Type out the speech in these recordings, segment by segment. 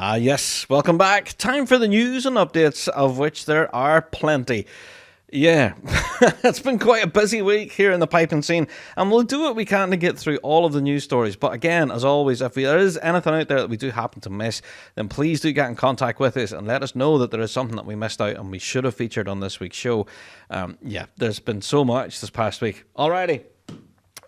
Yes, welcome back. Time for the news and updates, of which there are plenty. Yeah, it's been quite a busy week here in the piping scene, and we'll do what we can to get through all of the news stories. But again, as always, if there is anything out there that we do happen to miss, then please do get in contact with us and let us know that there is something that we missed out and we should have featured on this week's show. There's been so much this past week. Alrighty.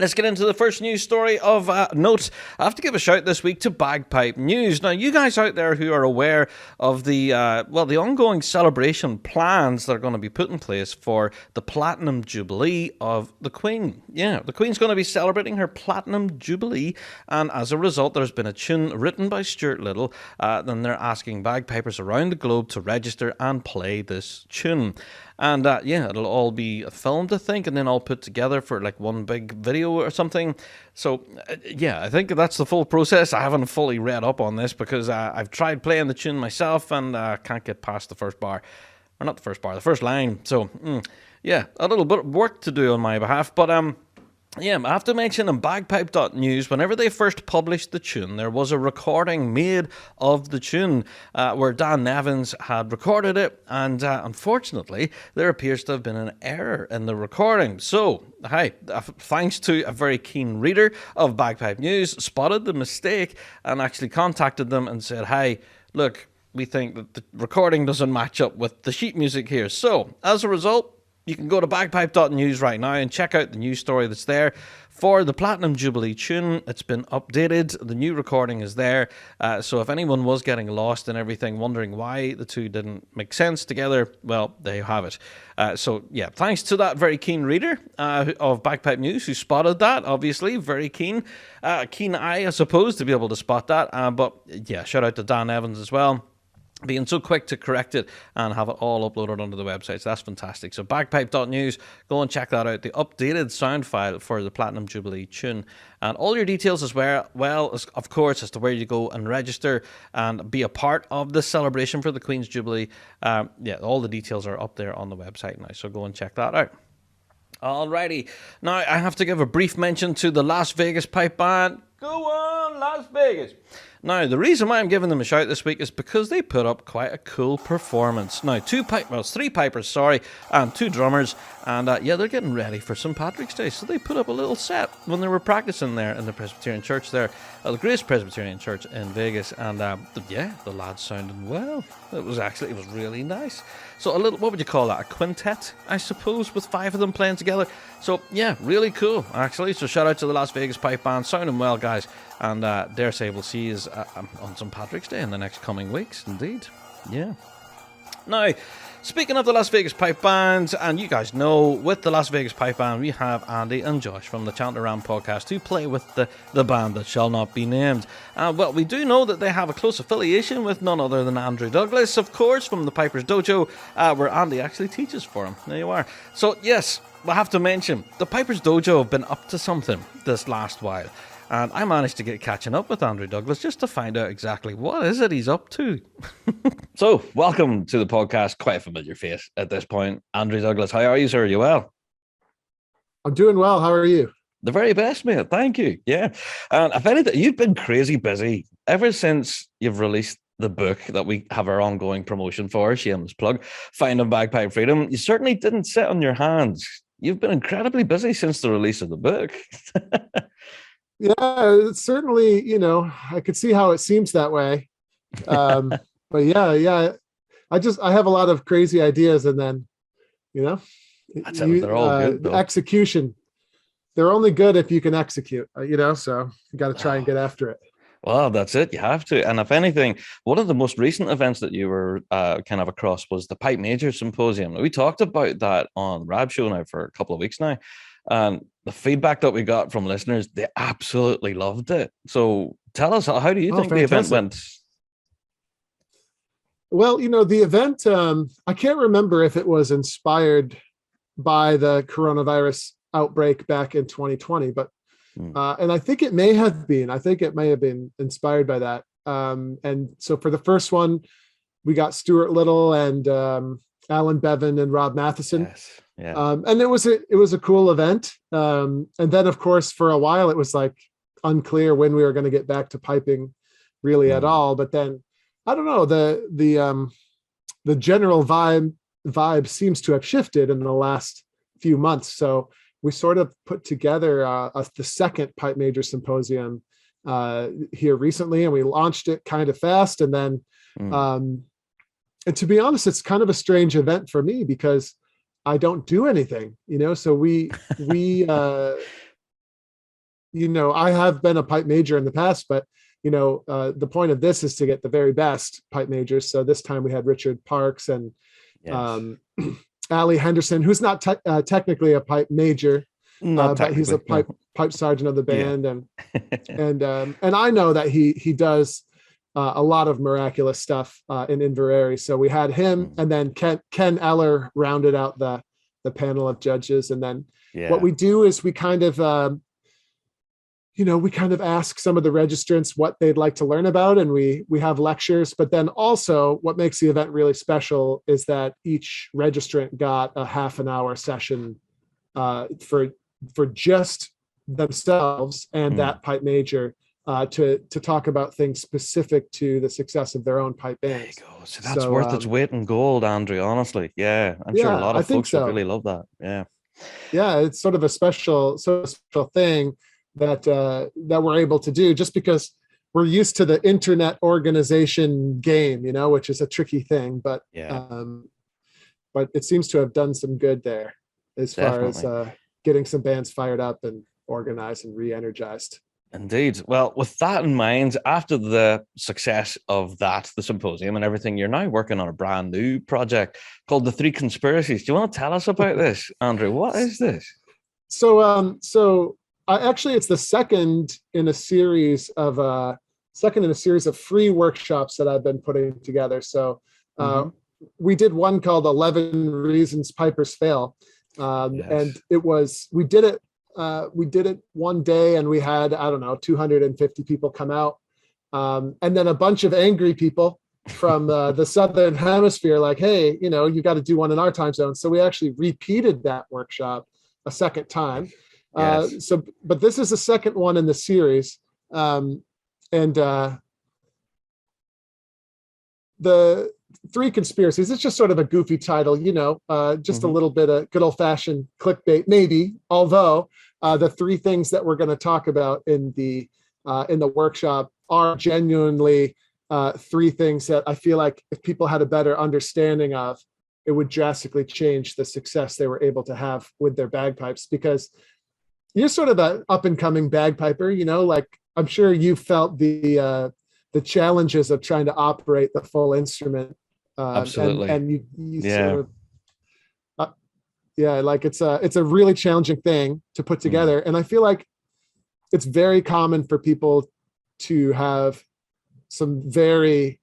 Let's get into the first news story of note. I have to give a shout this week to Bagpipe News. Now, you guys out there who are aware of the ongoing celebration plans that are going to be put in place for the Platinum Jubilee of the Queen. Yeah, the Queen's going to be celebrating her Platinum Jubilee, and as a result, there's been a tune written by Stuart Little. Then they're asking bagpipers around the globe to register and play this tune. And it'll all be filmed, I think, and then all put together for like one big video or something. So, I think that's the full process. I haven't fully read up on this because I've tried playing the tune myself and can't get past the first bar. Or not the first bar, the first line. So, a little bit of work to do on my behalf. But, I have to mention in bagpipe.news, whenever they first published the tune, there was a recording made of the tune where Dan Nevins had recorded it, and unfortunately, there appears to have been an error in the recording. So, thanks to a very keen reader of Bagpipe News, spotted the mistake and actually contacted them and said, hey, look, we think that the recording doesn't match up with the sheet music here. So, as a result, you can go to bagpipe.news right now and check out the news story that's there for the Platinum Jubilee tune. It's been updated. The new recording is there. So if anyone was getting lost and everything, wondering why the two didn't make sense together, well, there you have it. Thanks to that very keen reader of Bagpipe News who spotted that, obviously. Very keen. Keen eye, I suppose, to be able to spot that. Shout out to Dan Evans as well, being so quick to correct it and have it all uploaded onto the website. So that's fantastic. So bagpipe.news, go and check that out. The updated sound file for the Platinum Jubilee tune. And all your details as well as, of course, as to where you go and register and be a part of the celebration for the Queen's Jubilee. All the details are up there on the website now. So go and check that out. Alrighty. Now, I have to give a brief mention to the Las Vegas Pipeband. Go on, Las Vegas. Now, the reason why I'm giving them a shout this week is because they put up quite a cool performance. Now, three pipers, and two drummers, and they're getting ready for St. Patrick's Day, so they put up a little set when they were practicing there in the Presbyterian Church there, the Grace Presbyterian Church in Vegas, and the lads sounded well. It was really nice. So what would you call that? A quintet, I suppose, with five of them playing together. So, really cool, actually. So shout out to the Las Vegas Pipe Band, sounding well, guys. And dare say we'll see you on St. Patrick's Day in the next coming weeks, indeed. Yeah. Now, speaking of the Las Vegas Pipe Band, and you guys know, with the Las Vegas Pipe Band, we have Andy and Josh from the Chant Around podcast who play with the band that shall not be named. We do know that they have a close affiliation with none other than Andrew Douglas, of course, from the Piper's Dojo, where Andy actually teaches for him. There you are. So, yes, we'll have to mention, the Piper's Dojo have been up to something this last while. And I managed to get catching up with Andrew Douglas just to find out exactly what is it he's up to. So, welcome to the podcast. Quite a familiar face at this point. Andrew Douglas, how are you, sir? Are you well? I'm doing well. How are you? The very best, mate. Thank you. Yeah. And if anything, you've been crazy busy ever since you've released the book that we have our ongoing promotion for, shameless plug, Finding Bagpipe Freedom. You certainly didn't sit on your hands. You've been incredibly busy since the release of the book. Yeah, it's certainly, I could see how it seems that way. But I have a lot of crazy ideas, and then, they're all good, though. Execution. They're only good if you can execute, so you got to try and get after it. Well, that's it. You have to. And if anything, one of the most recent events that you were kind of across was the Pipe Major Symposium. We talked about that on Rab Show now for a couple of weeks now. And the feedback that we got from listeners, they absolutely loved it. So tell us, how do you think the event went? Well, the event, I can't remember if it was inspired by the coronavirus outbreak back in 2020, but and I think it may have been. I think it may have been inspired by that. And so for the first one, we got Stuart Little and Alan Bevan and Rob Matheson. Yes. Yeah. And it was a cool event. And then, of course, for a while, it was like unclear when we were going to get back to piping really at all. But then I don't know, the general vibe seems to have shifted in the last few months. So we sort of put together the second Pipe Major Symposium here recently, and we launched it kind of fast. And then, Mm. and to be honest, it's kind of a strange event for me because I don't do anything, So I have been a pipe major in the past, but the point of this is to get the very best pipe majors. So this time we had Richard Parks and Yes. Ali Henderson, who's not technically a pipe major, Not but he's a technically, no. pipe sergeant of the Yeah. band, and I know that he does a lot of miraculous stuff in Inverary. So we had him, and then Ken Eller rounded out the panel of judges, and then what Yeah. we do is we kind of ask some of the registrants what they'd like to learn about, and we have lectures. But then also what makes the event really special is that each registrant got a half an hour session for just themselves and that pipe major to talk about things specific to the success of their own pipe There you bands. go. So that's worth its weight in gold, Andrew, honestly. Yeah. I'm sure a Yeah, lot I of think folks would so. really love that. Yeah. Yeah, it's sort of a special thing that we're able to do, just because we're used to the internet organization game, which is a tricky thing, but Yeah. it seems to have done some good there as far as Definitely. getting some bands fired up and organized and re-energized. Indeed. Well, with that in mind, after the success of the symposium and everything, you're now working on a brand new project called the Three Conspiracies. Do you want to tell us about this, Andrew? What is this? So actually, it's the second in a series of free workshops that I've been putting together. So Mm-hmm. we did one called 11 Reasons Pipers Fail. Yes. And we did it one day, and we had, I don't know, 250 people come out. And then a bunch of angry people from the Southern Hemisphere, like, hey, you got to do one in our time zone. So we actually repeated that workshop a second time. Yes. But this is the second one in the series. And the Three Conspiracies, it's just sort of a goofy title, just a little bit of good old fashioned clickbait, maybe, although the three things that we're going to talk about in the workshop are genuinely three things that I feel like if people had a better understanding of, it would drastically change the success they were able to have with their bagpipes. Because you're sort of an up and coming bagpiper, like I'm sure you felt the challenges of trying to operate the full instrument. Absolutely. And you Yeah. sort of, like it's a really challenging thing to put together. And I feel like it's very common for people to have some very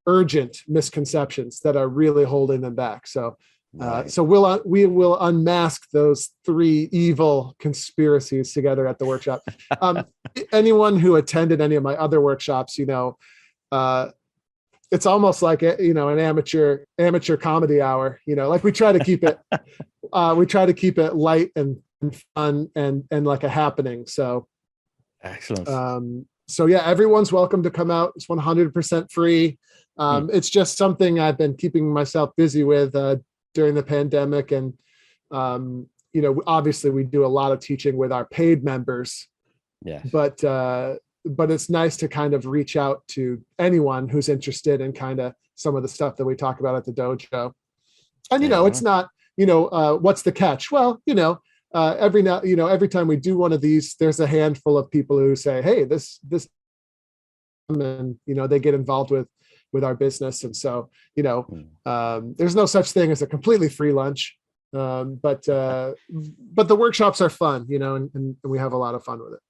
urgent misconceptions that are really holding them back. So Right. so we will unmask those three evil conspiracies together at the workshop. Anyone who attended any of my other workshops, it's almost like an amateur comedy hour. Like we try to keep it light and fun and like a happening. So Excellent. so yeah, everyone's welcome to come out. It's 100% free. It's just something I've been keeping myself busy with during the pandemic. And, obviously we do a lot of teaching with our paid members, Yes. but it's nice to kind of reach out to anyone who's interested in kind of some of the stuff that we talk about at the dojo. And, it's not, what's the catch? Well, every time we do one of these, there's a handful of people who say, hey, this, and, they get involved with our business. And so, there's no such thing as a completely free lunch. But the workshops are fun, and we have a lot of fun with it.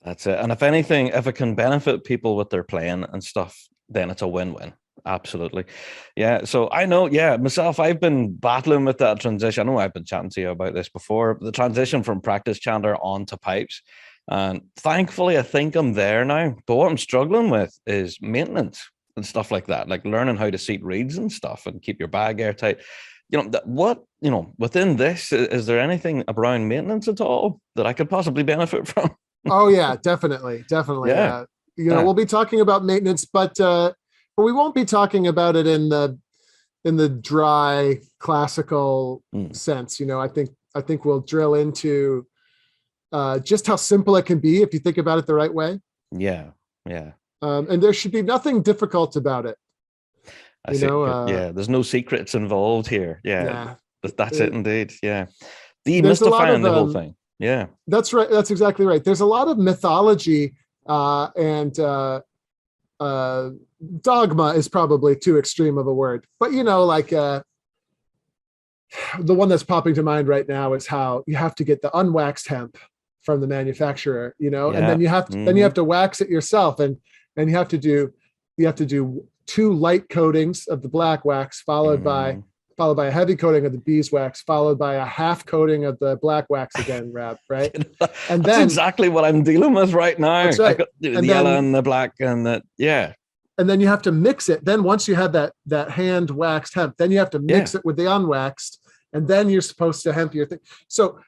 That's it. And if anything, if it can benefit people with their playing and stuff, then it's a win-win. Absolutely. Yeah. So I know, myself, I've been battling with that transition. I know I've been chatting to you about this before, the transition from practice chanter onto pipes. And thankfully, I think I'm there now. But what I'm struggling with is maintenance and stuff like that, like learning how to seat reeds and stuff and keep your bag airtight. Within this, is there anything around maintenance at all that I could possibly benefit from? Oh yeah, definitely. Yeah. We'll be talking about maintenance, but we won't be talking about it in the dry classical sense. I think we'll drill into just how simple it can be if you think about it the right way. Yeah. And there should be nothing difficult about it. There's no secrets involved here. Yeah. That's it indeed. Yeah. Demystifying the whole thing. Yeah. That's right. That's exactly right. There's a lot of mythology and dogma is probably too extreme of a word, but the one that's popping to mind right now is how you have to get the unwaxed hemp from the manufacturer, and then you have to wax it yourself, and you have to do 2 light coatings of the black wax followed by a heavy coating of the beeswax, followed by a half coating of the black wax again, Rab, right? And that's exactly what I'm dealing with right now. That's right. I got the yellow and the black and the, yeah. And then you have to mix it. Then once you have that hand waxed hemp, then you have to mix it with the unwaxed, and then you're supposed to hemp your thing. So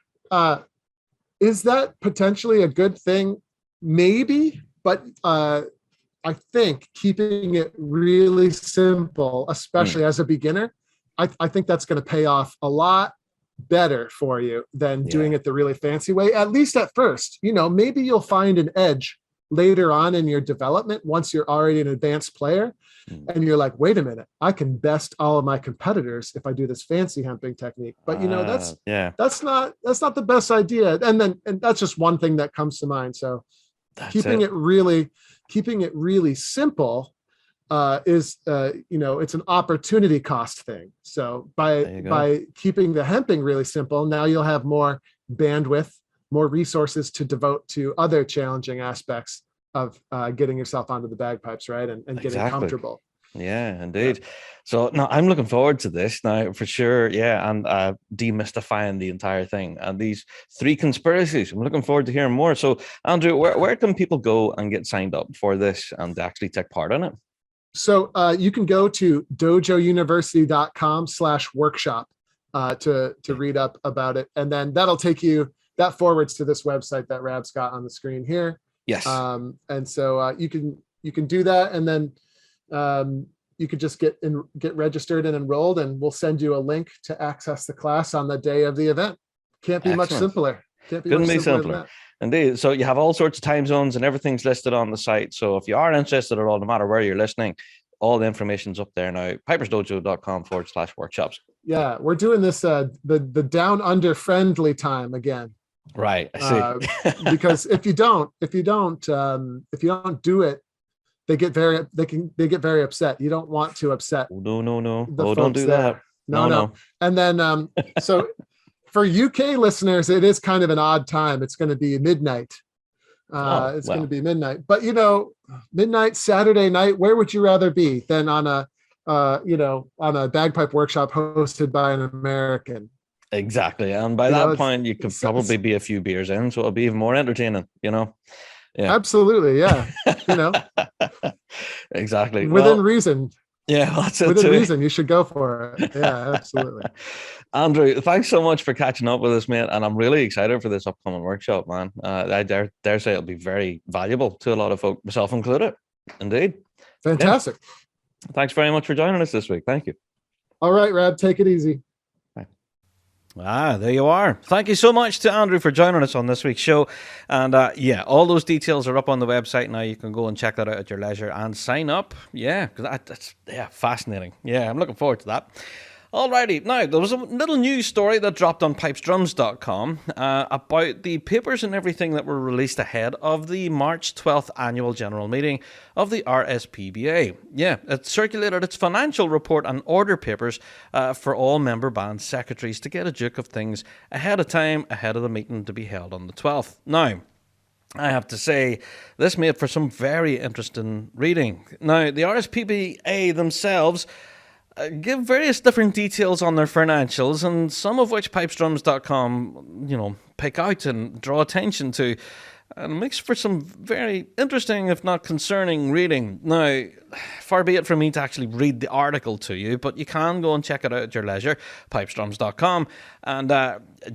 is that potentially a good thing? Maybe, but I think keeping it really simple, especially as a beginner, I think that's going to pay off a lot better for you than doing it the really fancy way, at least at first. Maybe you'll find an edge later on in your development once you're already an advanced player and you're like, wait a minute, I can best all of my competitors if I do this fancy hemping technique. But that's not the best idea. And that's just one thing that comes to mind. So keeping it really simple is it's an opportunity cost thing. So by keeping the hemping really simple, now you'll have more bandwidth, more resources to devote to other challenging aspects of getting yourself onto the bagpipes, right? And getting comfortable. Yeah, indeed. So no, I'm looking forward to this now for sure. Yeah, and demystifying the entire thing and these 3 conspiracies. I'm looking forward to hearing more. So Andrew, where can people go and get signed up for this and actually take part in it? So you can go to dojouniversity.com/workshop to read up about it. And then that forwards to this website that Rab's got on the screen here. Yes. And so you can do that. And then you could just get registered and enrolled, and we'll send you a link to access the class on the day of the event. Can't be much simpler. Couldn't be simpler. Indeed. So you have all sorts of time zones and everything's listed on the site. So if you are interested at all, no matter where you're listening, all the information's up there now. pipersdojo.com/workshops. Yeah, we're doing this the down under friendly time again. Right. I see. Because if you don't do it, they get very upset. You don't want to upset. No. Don't do that. No. And then so for UK listeners, it is kind of an odd time. It's going to be midnight. Going to be midnight. But midnight Saturday night, where would you rather be than on a bagpipe workshop hosted by an American? Exactly. And by that point, you could probably be a few beers in, so it'll be even more entertaining, Yeah. Absolutely. Yeah. Exactly. Within reason. Yeah, that's it. Within reason, you should go for it. Yeah, absolutely. Andrew, thanks so much for catching up with us, mate. And I'm really excited for this upcoming workshop, man. I dare say it'll be very valuable to a lot of folk, myself included. Indeed. Fantastic. Yeah. Thanks very much for joining us this week. Thank you. All right, Rab, take it easy. There you are. Thank you so much to Andrew for joining us on this week's show. And all those details are up on the website now. You can go and check that out at your leisure and sign up. Yeah, because that's fascinating. Yeah, I'm looking forward to that. Alrighty, now there was a little news story that dropped on pipesdrums.com about the papers and everything that were released ahead of the March 12th annual general meeting of the RSPBA. Yeah, it circulated its financial report and order papers for all member band secretaries to get a juke of things ahead of time, ahead of the meeting to be held on the 12th. Now, I have to say, this made for some very interesting reading. Now, the RSPBA themselves give various different details on their financials, and some of which pipesdrums.com, pick out and draw attention to, and makes for some very interesting, if not concerning, reading. Now, far be it from me to actually read the article to you, but you can go and check it out at your leisure, pipesdrums.com. And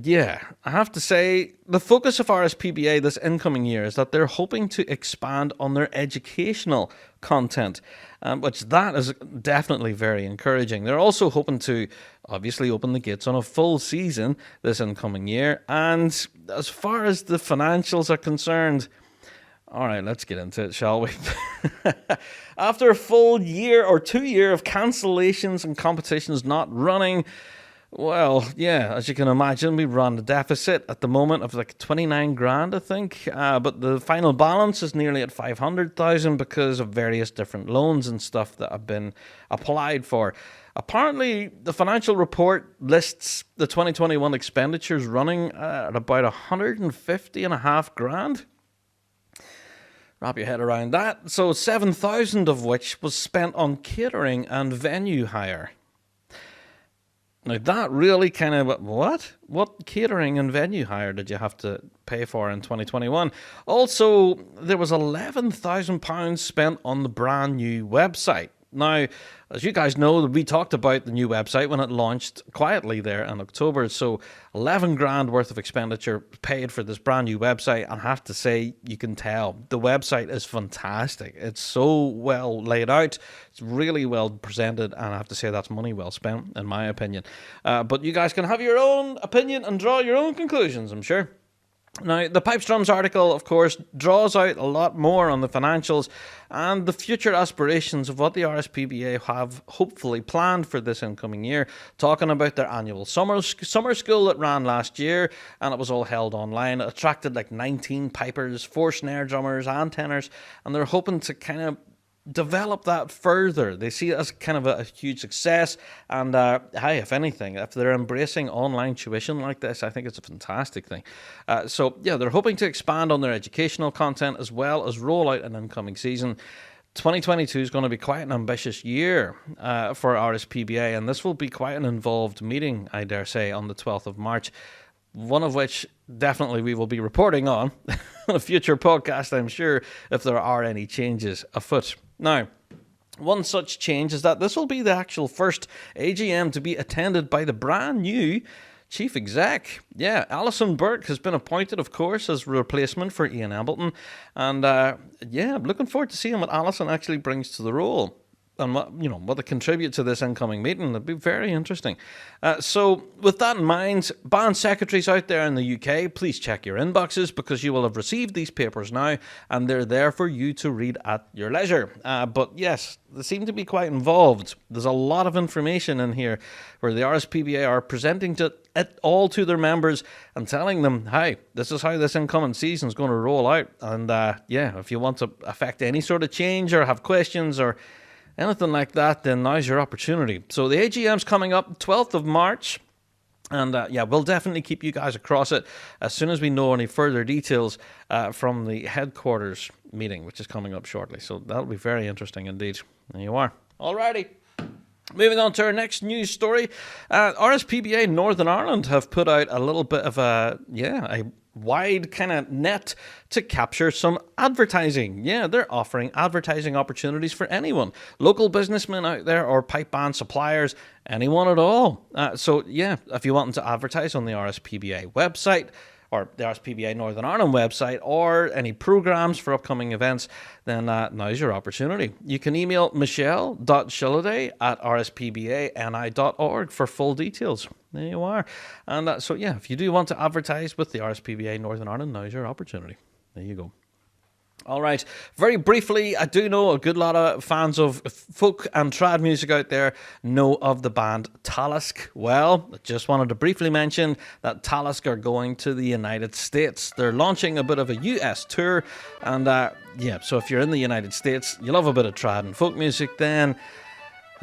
yeah, I have to say, the focus of RSPBA this incoming year is that they're hoping to expand on their educational content, which that is definitely very encouraging. They're also hoping to obviously open the gates on a full season this incoming year. And as far as the financials are concerned, all right, let's get into it, shall we? After a full year or 2 year of cancellations and competitions not running, well, yeah, as you can imagine, we run a deficit at the moment of like 29 grand, I think. But the final balance is nearly at 500,000 because of various different loans and stuff that have been applied for. Apparently, the financial report lists the 2021 expenditures running at about 150.5 grand. Wrap your head around that. So 7,000 of which was spent on catering and venue hire. Now that really kind of, what catering and venue hire did you have to pay for in 2021? Also, there was £11,000 spent on the brand new website. Now, as you guys know, we talked about the new website when it launched quietly there in October. So 11 grand worth of expenditure paid for this brand new website. And I have to say, you can tell the website is fantastic. It's so well laid out. It's really well presented. And I have to say that's money well spent, in my opinion. But you guys can have your own opinion and draw your own conclusions, I'm sure. Now, the Pipes Drums article, of course, draws out a lot more on the financials and the future aspirations of what the RSPBA have hopefully planned for this incoming year, talking about their annual summer school that ran last year, and it was all held online. It attracted like 19 pipers, 4 snare drummers and tenors, and they're hoping to kind of develop that further. They see it as kind of a huge success, and hey, if anything, if they're embracing online tuition like this, I think it's a fantastic thing. So yeah, they're hoping to expand on their educational content as well as roll out an incoming season. 2022 is going to be quite an ambitious year for RSPBA, and this will be quite an involved meeting, I dare say, on the 12th of March. One of which definitely we will be reporting on a future podcast, I'm sure, if there are any changes afoot. Now, one such change is that this will be the actual first AGM to be attended by the brand new chief exec. Yeah, Alison Burke has been appointed, of course, as replacement for Ian Embleton. And yeah, I'm looking forward to seeing what Alison actually brings to the role. And what they contribute to this incoming meeting. It'll be very interesting. So with that in mind, band secretaries out there in the UK, please check your inboxes because you will have received these papers now and they're there for you to read at your leisure. But yes, they seem to be quite involved. There's a lot of information in here where the RSPBA are presenting it all to their members and telling them, hey, this is how this incoming season is going to roll out. And yeah, if you want to affect any sort of change or have questions or anything like that, then now's your opportunity. So the AGM's coming up 12th of March. And yeah, we'll definitely keep you guys across it as soon as we know any further details from the headquarters meeting, which is coming up shortly. So that'll be very interesting indeed. There you are. Alrighty. Moving on to our next news story. RSPBA Northern Ireland have put out a little bit of a wide kind of net to capture some advertising. Yeah, they're offering advertising opportunities for anyone. Local businessmen out there or pipe band suppliers, anyone at all. So yeah, if you want to advertise on the RSPBA website, or the RSPBA Northern Ireland website, or any programs for upcoming events, then now's your opportunity. You can email michelle.shilliday@rspbani.org for full details. There you are. And so, yeah, if you do want to advertise with the RSPBA Northern Ireland, now's your opportunity. There you go. All right, very briefly, I do know a good lot of fans of folk and trad music out there know of the band Talisk. Well, I just wanted to briefly mention that Talisk are going to the United States. They're launching a bit of a US tour, and yeah, so if you're in the United States, you love a bit of trad and folk music, then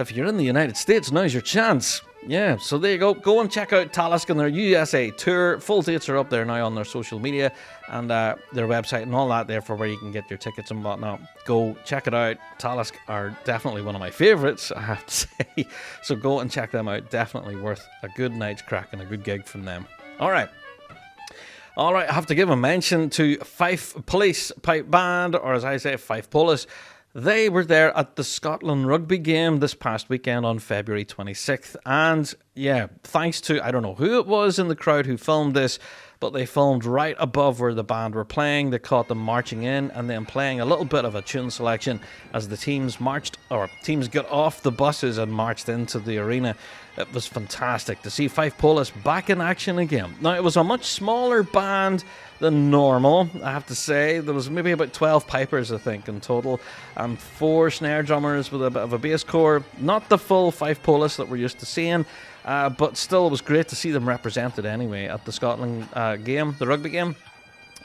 if you're in the United States, now's your chance. Yeah, so there you go. Go and check out Talisk and their USA tour. Full dates are up there now on their social media and their website and all that there for where you can get your tickets and whatnot. Go check it out. Talisk are definitely one of my favourites, I have to say. So go and check them out. Definitely worth a good night's crack and a good gig from them. All right, I have to give a mention to Fife Police Pipe Band, or as I say, Fife Police. They were there at the Scotland rugby game this past weekend on February 26th. And yeah, thanks to, I don't know who it was in the crowd who filmed this, but they filmed right above where the band were playing. They caught them marching in and then playing a little bit of a tune selection as the teams got off the buses and marched into the arena. It was fantastic to see Fife Polis back in action again. Now, it was a much smaller band than normal, I have to say. There was maybe about 12 pipers, I think, in total, and 4 snare drummers with a bit of a bass corps. Not the full Fife Polis that we're used to seeing, but still it was great to see them represented anyway at the Scotland game, the rugby game.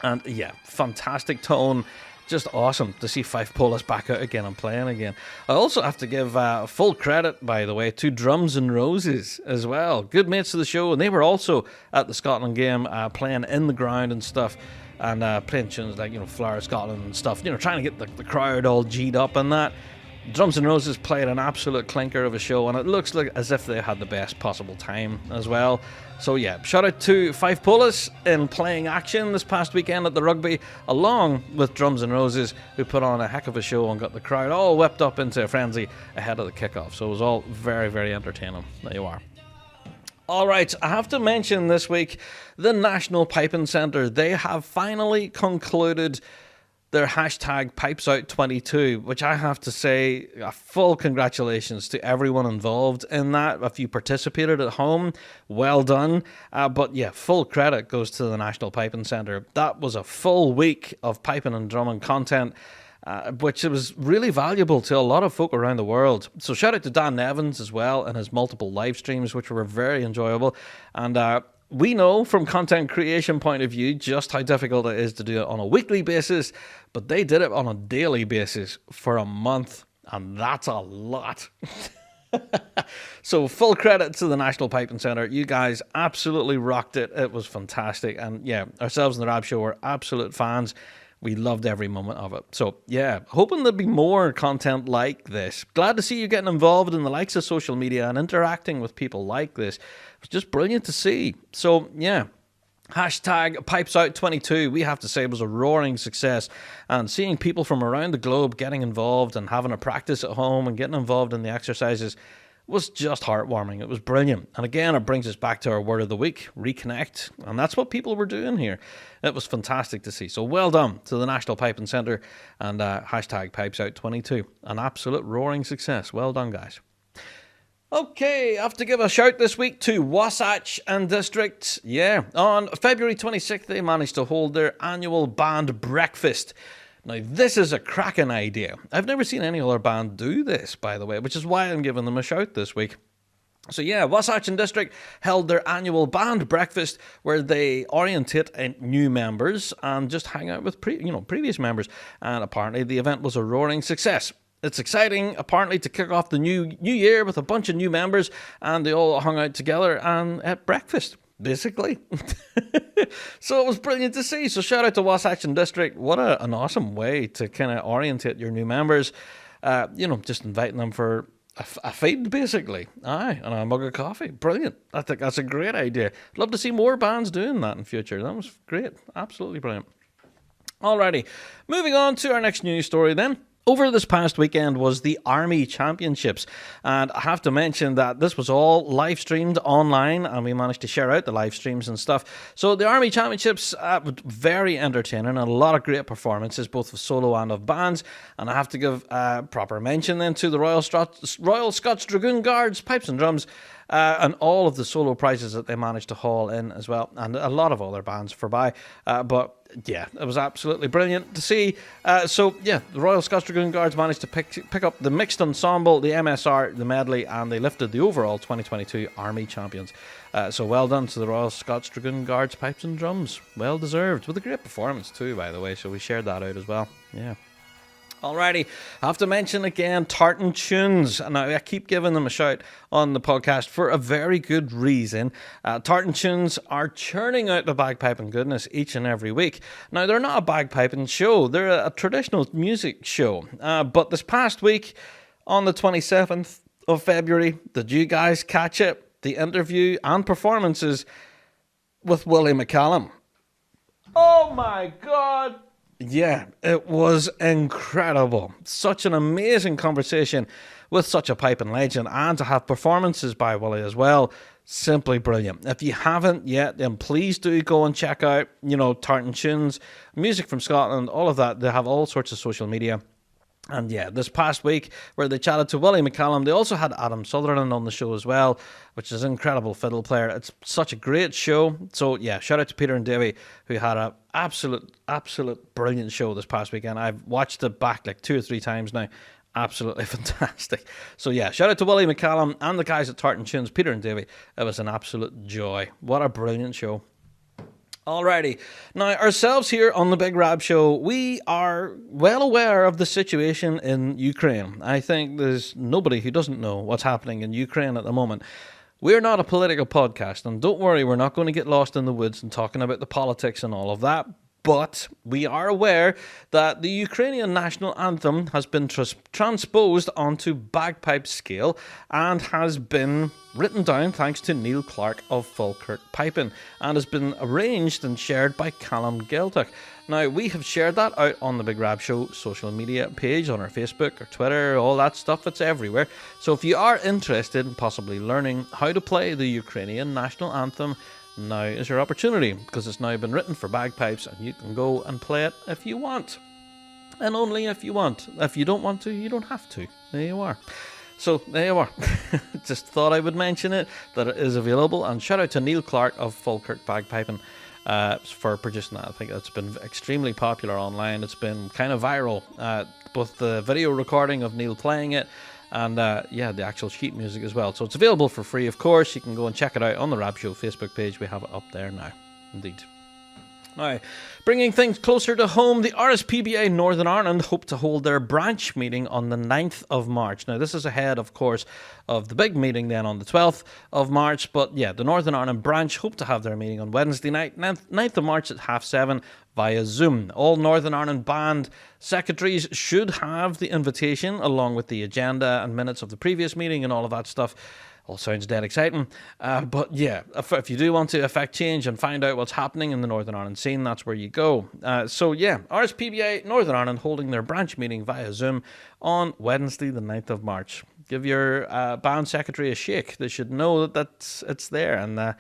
And yeah, fantastic tone. Just awesome to see Fife Polis back out again and playing again. I also have to give full credit, by the way, to Drums and Roses as well. Good mates of the show, and they were also at the Scotland game playing in the ground and stuff, and playing tunes like, Flower of Scotland and stuff, trying to get the crowd all G'd up and that. Drums and Roses played an absolute clinker of a show, and it looks like as if they had the best possible time as well. So yeah, shout out to Fife Polis in playing action this past weekend at the rugby, along with Drums and Roses, who put on a heck of a show and got the crowd all whipped up into a frenzy ahead of the kickoff. So it was all very, very entertaining. There you are. Alright, I have to mention this week the National Piping Centre. They have finally concluded their hashtag PipesOut22, which I have to say, a full congratulations to everyone involved in that. If you participated at home, well done. But yeah, full credit goes to the National Piping Centre. That was a full week of piping and drumming content, which was really valuable to a lot of folk around the world. So shout out to Dan Nevins as well and his multiple live streams, which were very enjoyable. And we know from content creation point of view just how difficult it is to do it on a weekly basis, but they did it on a daily basis for a month, and that's a lot. So full credit to the National Piping Centre. You guys absolutely rocked it. It was fantastic. And yeah, ourselves and the Rab Show were absolute fans. We loved every moment of it. So yeah, hoping there'll be more content like this. Glad to see you getting involved in the likes of social media and interacting with people like this. It's just brilliant to see. So yeah, hashtag PipesOut22, we have to say, was a roaring success. And seeing people from around the globe getting involved and having a practice at home and getting involved in the exercises was just heartwarming. It was brilliant. And again, it brings us back to our word of the week, reconnect. And that's what people were doing here. It was fantastic to see. So well done to the National Piping Centre and hashtag PipesOut22. An absolute roaring success. Well done, guys. Okay, I have to give a shout this week to Wasatch and District. Yeah, on February 26th, they managed to hold their annual band breakfast. Now, this is a cracking idea. I've never seen any other band do this, by the way, which is why I'm giving them a shout this week. So yeah, Wasatch and District held their annual band breakfast where they orientate new members and just hang out with previous members. And apparently the event was a roaring success. It's exciting, apparently, to kick off the new year with a bunch of new members, and they all hung out together and ate breakfast, basically. So it was brilliant to see. So shout out to Wasatch and District. What an awesome way to kind of orientate your new members. Just inviting them for a feed, basically. Aye, and a mug of coffee. Brilliant. I think that's a great idea. I'd love to see more bands doing that in future. That was great. Absolutely brilliant. Alrighty, moving on to our next news story then. Over this past weekend was the Army Championships, and I have to mention that this was all live streamed online, and we managed to share out the live streams and stuff. So the Army Championships were very entertaining, and a lot of great performances, both of solo and of bands. And I have to give proper mention then to the Royal Scots Dragoon Guards, pipes and drums, and all of the solo prizes that they managed to haul in as well, and a lot of other bands for by. But yeah, it was absolutely brilliant to see. So yeah, the Royal Scots Dragoon Guards managed to pick up the mixed ensemble, the MSR, the medley, and they lifted the overall 2022 Army champions. So well done to the Royal Scots Dragoon Guards pipes and drums. Well deserved, with a great performance too, by the way. So we shared that out as well. Yeah. Alrighty, I have to mention again Tartan Tunes. Now, I keep giving them a shout on the podcast for a very good reason. Tartan Tunes are churning out the bagpiping goodness each and every week. Now, they're not a bagpiping show. They're a traditional music show. But this past week, on the 27th of February, did you guys catch it? The interview and performances with Willie McCallum. Oh my God! Yeah, it was incredible. Such an amazing conversation with such a piping legend, and to have performances by Willie as well. Simply brilliant. If you haven't yet, then please do go and check out, Tartan Tunes, music from Scotland, all of that. They have all sorts of social media. And yeah, this past week where they chatted to Willie McCallum, they also had Adam Sutherland on the show as well, which is an incredible fiddle player. It's such a great show. So yeah, shout out to Peter and Davey, who had an absolute brilliant show this past weekend. I've watched it back like 2 or 3 times now. Absolutely fantastic. So yeah, shout out to Willie McCallum and the guys at Tartan Tunes, Peter and Davey. It was an absolute joy. What a brilliant show. Alrighty. Now, ourselves here on the Big Rab Show, we are well aware of the situation in Ukraine. I think there's nobody who doesn't know what's happening in Ukraine at the moment. We're not a political podcast, and don't worry, we're not going to get lost in the woods and talking about the politics and all of that. But we are aware that the Ukrainian national anthem has been transposed onto bagpipe scale and has been written down thanks to Neil Clark of Falkirk Piping, and has been arranged and shared by Callum Geltuck. Now, we have shared that out on the Big Rab Show social media page, on our Facebook or Twitter, all that stuff, it's everywhere. So if you are interested in possibly learning how to play the Ukrainian national anthem, now is your opportunity, because it's now been written for bagpipes and you can go and play it if you want. And only if you want. If you don't want to, you don't have to. There you are. So, there you are. Just thought I would mention it, that it is available. And shout out to Neil Clark of Falkirk Bagpiping for producing that. I think it's been extremely popular online. It's been kind of viral. Both the video recording of Neil playing it, and the actual sheet music as well. So it's available for free, of course. You can go and check it out on the Rab Show Facebook page. We have it up there now. Indeed. Now, bringing things closer to home, the RSPBA Northern Ireland hope to hold their branch meeting on the 9th of March. Now, this is ahead, of course, of the big meeting then on the 12th of March. But yeah, the Northern Ireland branch hope to have their meeting on Wednesday night, 9th of March at 7:30 via Zoom. All Northern Ireland band secretaries should have the invitation along with the agenda and minutes of the previous meeting and all of that stuff. All sounds dead exciting. But yeah, if you do want to affect change and find out what's happening in the Northern Ireland scene, that's where you go. So yeah, RSPBA Northern Ireland holding their branch meeting via Zoom on Wednesday the 9th of March. Give your band secretary a shake. They should know that it's there and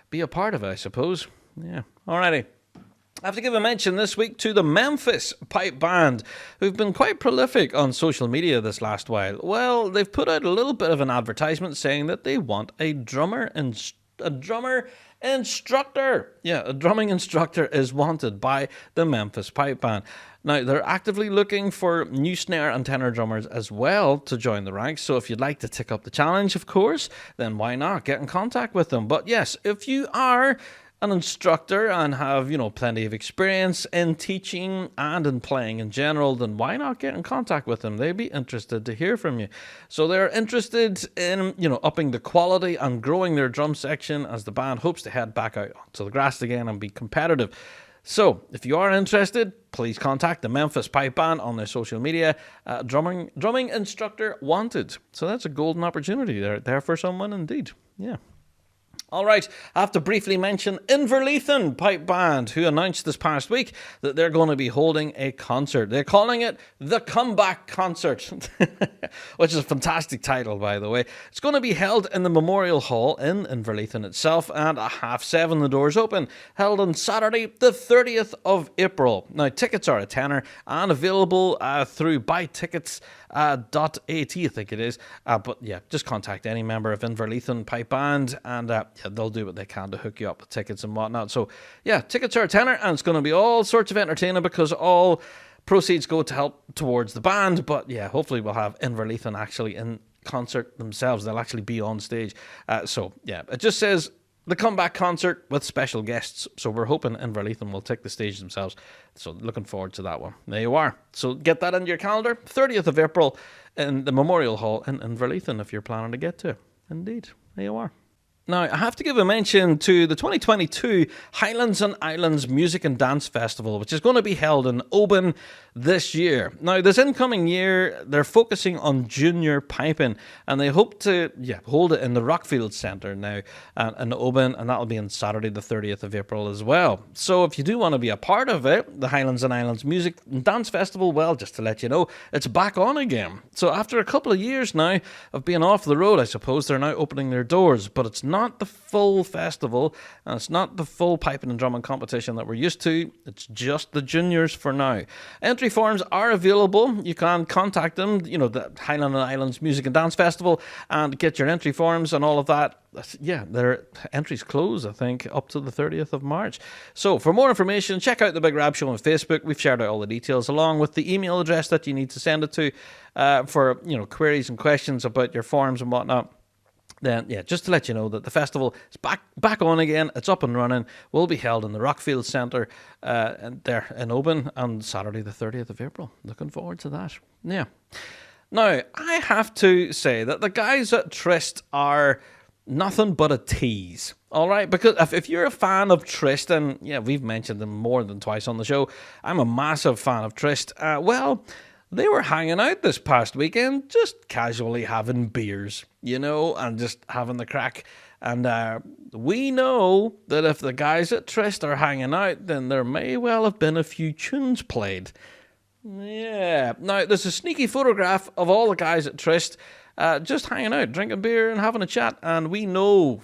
be a part of it, I suppose. Yeah, alrighty. I have to give a mention this week to the Memphis Pipeband, who've been quite prolific on social media this last while. Well, they've put out a little bit of an advertisement saying that they want a drummer instructor. Yeah, a drumming instructor is wanted by the Memphis Pipeband. Now, they're actively looking for new snare and tenor drummers as well to join the ranks. So if you'd like to take up the challenge, of course, then why not get in contact with them? But yes, if you are an instructor and have, plenty of experience in teaching and in playing in general, then why not get in contact with them? They'd be interested to hear from you. So they're interested in, upping the quality and growing their drum section as the band hopes to head back out to the grass again and be competitive. So, if you are interested, please contact the Memphis Pipeband on their social media. Drumming instructor wanted. So that's a golden opportunity there for someone indeed. Yeah. All right, I have to briefly mention Inverleithen Pipeband, who announced this past week that they're going to be holding a concert. They're calling it the Comeback Concert, which is a fantastic title, by the way. It's going to be held in the Memorial Hall in Inverleithen itself, and at 7:30 the doors open, held on Saturday the 30th of April. Now, tickets are a tenner and available through buytickets.at, I think it is. But yeah, just contact any member of Inverleithen Pipeband, and they'll do what they can to hook you up with tickets and whatnot. So yeah, tickets are a tenner, and it's going to be all sorts of entertaining because all proceeds go to help towards the band. But yeah, hopefully we'll have Inverleithen actually in concert themselves. They'll actually be on stage. So yeah, it just says the Comeback Concert with special guests. So we're hoping Inverleithen will take the stage themselves. So looking forward to that one. There you are. So get that into your calendar. 30th of April in the Memorial Hall in Inverleithen if you're planning to get to it. Indeed. There you are. Now, I have to give a mention to the 2022 Highlands and Islands Music and Dance Festival, which is going to be held in Oban this year. Now, this incoming year, they're focusing on junior piping, and they hope to hold it in the Rockfield Centre now in Oban, and that'll be on Saturday the 30th of April as well. So if you do want to be a part of it, the Highlands and Islands Music and Dance Festival, well, just to let you know, it's back on again. So after a couple of years now of being off the road, I suppose they're now opening their doors, but it's not the full festival, and it's not the full piping and drumming competition that we're used to. It's just the juniors for now. Entry forms are available. You can contact them, the Highland and Islands Music and Dance Festival, and get your entry forms and all of that. Yeah, their entries close, I think, up to the 30th of March. So for more information, check out the Big Rab Show on Facebook. We've shared out all the details along with the email address that you need to send it to for queries and questions about your forms and whatnot. Then, just to let you know that the festival is back on again. It's up and running. Will be held in the Rockfield Centre there in Oban on Saturday the 30th of April. Looking forward to that. Yeah. Now, I have to say that the guys at Tryst are nothing but a tease. All right? Because if you're a fan of Tryst, and we've mentioned them more than twice on the show, I'm a massive fan of Tryst. They were hanging out this past weekend, just casually having beers, and just having the crack. And we know that if the guys at Tryst are hanging out, then there may well have been a few tunes played. Yeah. Now, there's a sneaky photograph of all the guys at Tryst just hanging out, drinking beer and having a chat. And we know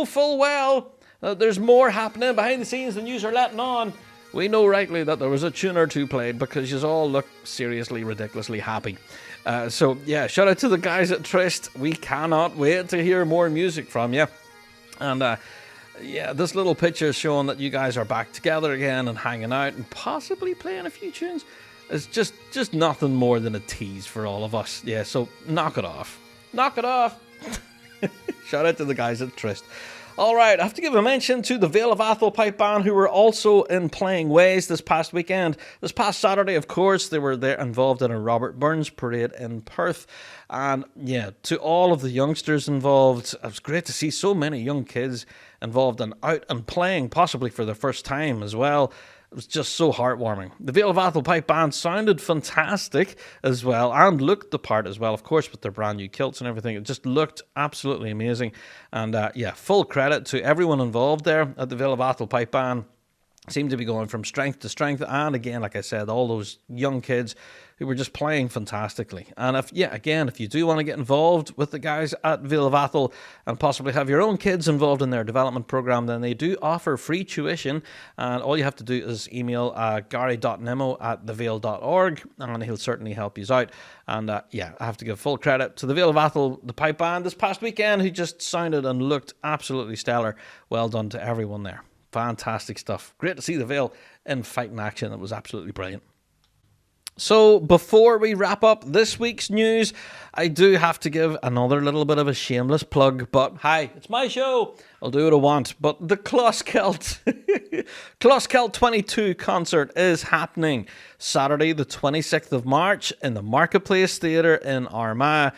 full well that there's more happening behind the scenes than yous are letting on. We know rightly that there was a tune or two played because you all look seriously, ridiculously happy. Shout out to the guys at Tryst. We cannot wait to hear more music from you. And this little picture showing that you guys are back together again and hanging out and possibly playing a few tunes is just nothing more than a tease for all of us. Yeah, so knock it off. Knock it off. Shout out to the guys at Tryst. All right, I have to give a mention to the Vale of Athol Pipeband, who were also in playing ways this past weekend. This past Saturday, of course, they were there involved in a Robert Burns parade in Perth. And to all of the youngsters involved, it was great to see so many young kids involved and out and playing, possibly for the first time as well. It was just so heartwarming. The Vale of Athol Pipe Band sounded fantastic as well and looked the part as well, of course, with their brand new kilts and everything. It just looked absolutely amazing. And full credit to everyone involved there at the Vale of Athol Pipe Band. Seemed to be going from strength to strength. And again, like I said, all those young kids who were just playing fantastically. And if you do want to get involved with the guys at Vale of Athol and possibly have your own kids involved in their development program, then they do offer free tuition. And all you have to do is email gary.nemo@thevale.org, and he'll certainly help you out. And I have to give full credit to the Vale of Athol, the pipe band this past weekend, who just sounded and looked absolutely stellar. Well done to everyone there. Fantastic stuff. Great to see the Vale in fighting action. It was absolutely brilliant. So before we wrap up this week's news, I do have to give another little bit of a shameless plug, but hi, it's my show. I'll do what I want. But the Closkelt 22 concert is happening Saturday the 26th of March in the Marketplace Theatre in Armagh.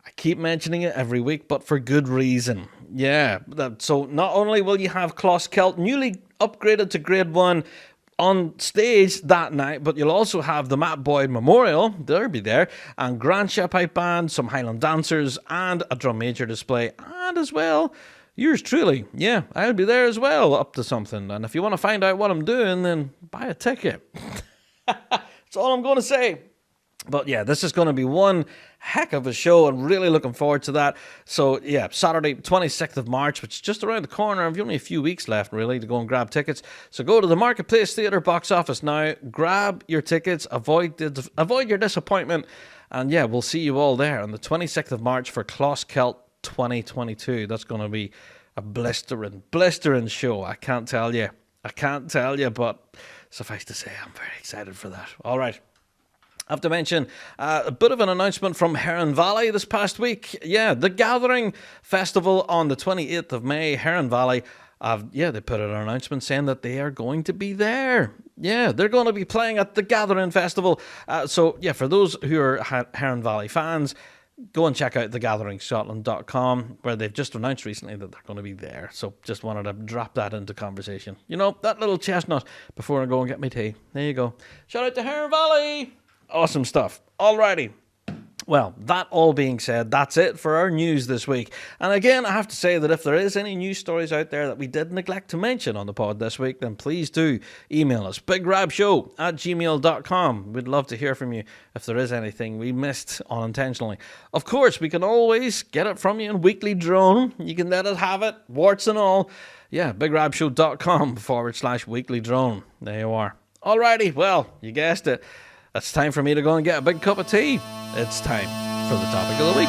I keep mentioning it every week, but for good reason. Yeah, so not only will you have Closkelt newly upgraded to Grade 1 on stage that night, but you'll also have the Matt Boyd Memorial, they'll be there, and Grantia Pipe Band, some Highland dancers, and a drum major display, and as well, yours truly. Yeah, I'll be there as well, up to something. And if you want to find out what I'm doing, then buy a ticket. That's all I'm going to say. But this is going to be one heck of a show. I'm really looking forward to that. So Saturday, 26th of March, which is just around the corner. I've only a few weeks left, really, to go and grab tickets. So go to the Marketplace Theatre box office now. Grab your tickets. Avoid your disappointment. And we'll see you all there on the 26th of March for Closkelt 2022. That's going to be a blistering show. I can't tell you, but suffice to say, I'm very excited for that. All right. I have to mention a bit of an announcement from Heron Valley this past week. The Gathering Festival on the 28th of May, Heron Valley. They put out an announcement saying that they are going to be there. They're going to be playing at the Gathering Festival. For those who are Heron Valley fans, go and check out thegatheringscotland.com, where they've just announced recently that they're going to be there. So just wanted to drop that into conversation. That little chestnut before I go and get my tea. There you go. Shout out to Heron Valley! Awesome stuff. Alrighty. Well, that all being said, that's it for our news this week. And again, I have to say that if there is any news stories out there that we did neglect to mention on the pod this week, then please do email us, bigrabshow@gmail.com. We'd love to hear from you if there is anything we missed unintentionally. Of course, we can always get it from you in weekly drone. You can let us have it, warts and all. Yeah, bigrabshow.com/weekly drone. There you are. Alrighty, well, you guessed it. It's time for me to go and get a big cup of tea. It's time for the topic of the week.